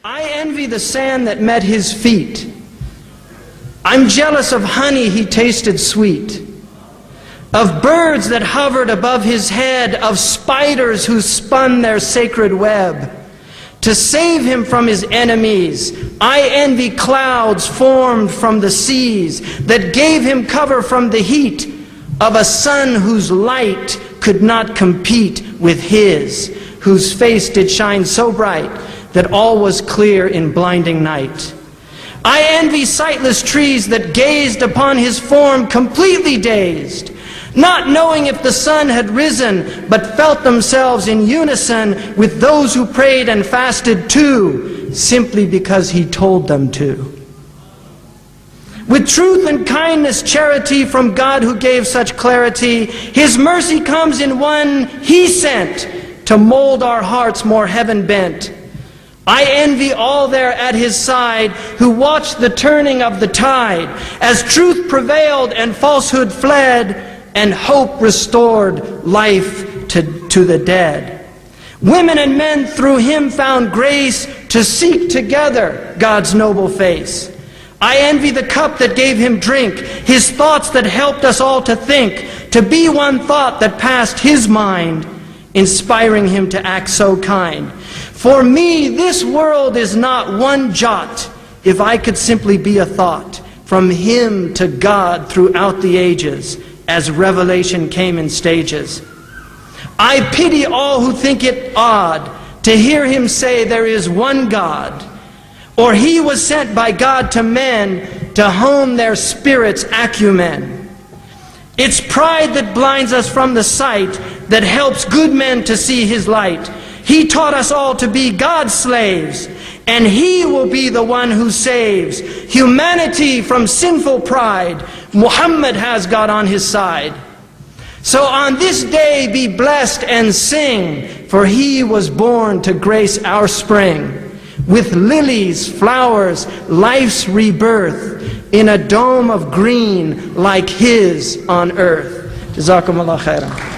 I envy the sand that met his feet. I'm jealous of honey he tasted sweet, of birds that hovered above his head, of spiders who spun their sacred web. To save him from his enemies, I envy clouds formed from the seas that gave him cover from the heat, of a sun whose light could not compete with his, whose face did shine so bright that all was clear in blinding night. I envy sightless trees that gazed upon his form completely dazed, not knowing if the sun had risen, but felt themselves in unison with those who prayed and fasted too, simply because he told them to. With truth and kindness, charity from God who gave such clarity, his mercy comes in one he sent to mold our hearts more heaven bent. I envy all there at his side who watched the turning of the tide as truth prevailed and falsehood fled and hope restored life to the dead. Women and men through him found grace to seek together God's noble face. I envy the cup that gave him drink, his thoughts that helped us all to think, to be one thought that passed his mind, inspiring him to act so kind. For me, this world is not one jot, if I could simply be a thought, from him to God throughout the ages, as revelation came in stages. I pity all who think it odd to hear him say there is one God, or he was sent by God to men to hone their spirit's acumen. It's pride that blinds us from the sight that helps good men to see his light. He taught us all to be God's slaves, and he will be the one who saves humanity from sinful pride. Muhammad has God on his side. So on this day be blessed and sing, for he was born to grace our spring. With lilies, flowers, life's rebirth, in a dome of green like his on earth. Jazakumullah khairan.